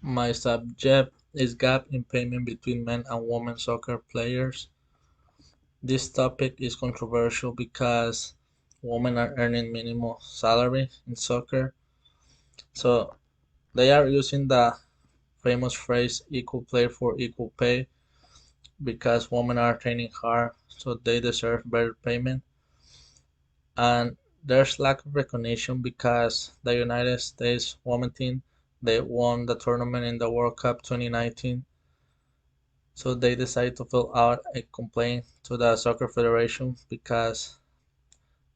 My subject is gap in payment between men and women soccer players. This topic is controversial because women are earning minimum salary in soccer. So they are using the famous phrase equal play for equal pay because women are training hard, so they deserve better payment. And there's lack of recognition because the United States women team they won the tournament in the World Cup 2019. So they decided to fill out a complaint to the soccer federation because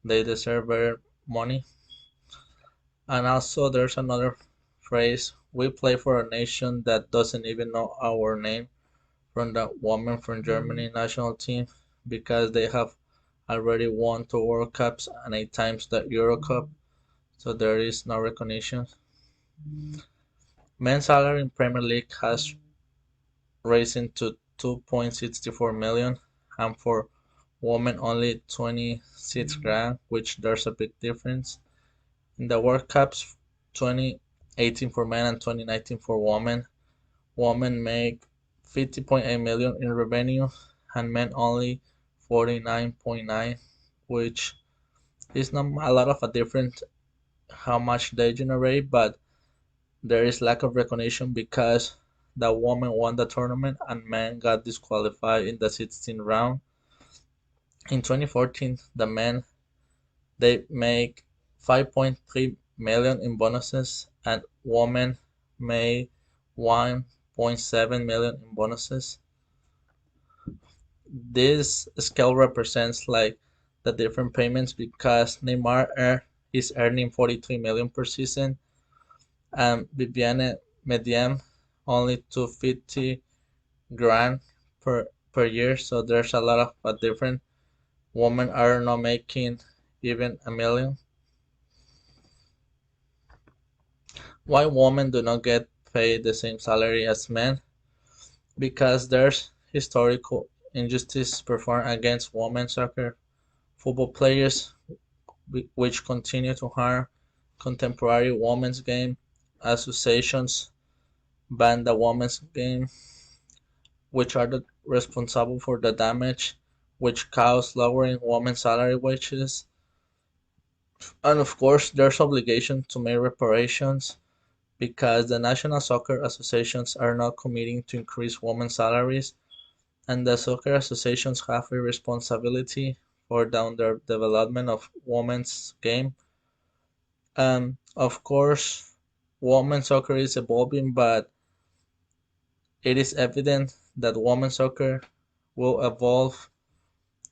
they deserve better money. And also there's another phrase, we play for a nation that doesn't even know our name, from the women from Germany national team because they have already won 2 World Cups and 8 times the Euro Cup, so there is no recognition. Men's salary in Premier League has risen to 2.64 million, and for women only 26 grand, which there's a big difference. In the World Cups 2018 for men and 2019 for women, women make 50.8 million in revenue and men only 49.9, which is not a lot of a difference how much they generate, but there is lack of recognition because the woman won the tournament and men got disqualified in the 16th round. In 2014, the men they make 5.3 million in bonuses and women made 1.7 million in bonuses. This scale represents like the different payments because is earning 43 million per season and Viviane Mediem only 250 grand per year. So there's a lot of different women are not making even a million. Why women do not get paid the same salary as men? Because there's historical injustice performed against women soccer football players which continue to harm contemporary women's game. Associations ban the women's game, which are responsible for the damage which cause lowering women's salary wages. And of course, there's obligation to make reparations because the national soccer associations are not committing to increase women's salaries, and the soccer associations have a responsibility for the underdevelopment of women's game. Of course, women's soccer is evolving, but it is evident that women's soccer will evolve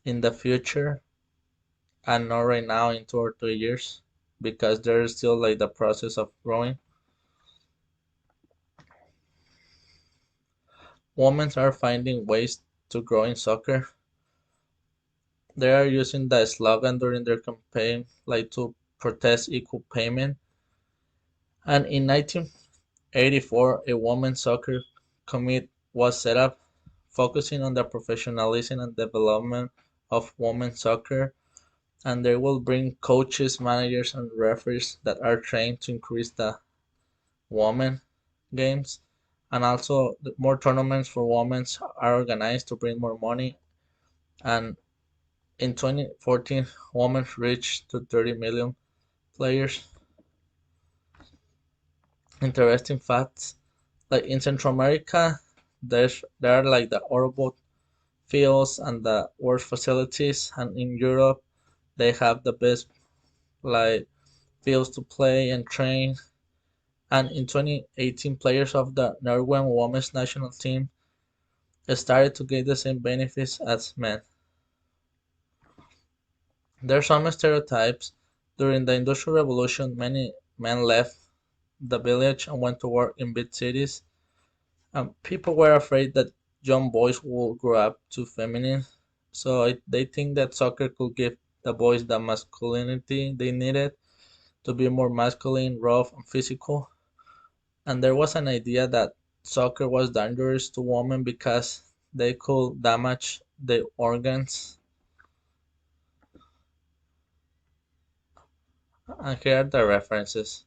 in the future and not right now in 2 or 3 years because there is still like the process of growing. Women are finding ways to grow in soccer. They are using the slogan during their campaign like to protest equal payment. And in 1984, a women's soccer committee was set up focusing on the professionalism and development of women's soccer, and they will bring coaches, managers, and referees that are trained to increase the women games. And also, more tournaments for women are organized to bring more money. And in 2014, women reached to 30 million players. Interesting facts: like in Central America, there are like the urban fields and the work facilities, and in Europe, they have the best like fields to play and train. And in 2018, players of the Norwegian women's national team started to get the same benefits as men. There are some stereotypes. During the Industrial Revolution, many men left the village and went to work in big cities. And people were afraid that young boys would grow up too feminine. So they think that soccer could give the boys the masculinity they needed to be more masculine, rough, and physical. And there was an idea that soccer was dangerous to women because they could damage their organs. And here are the references.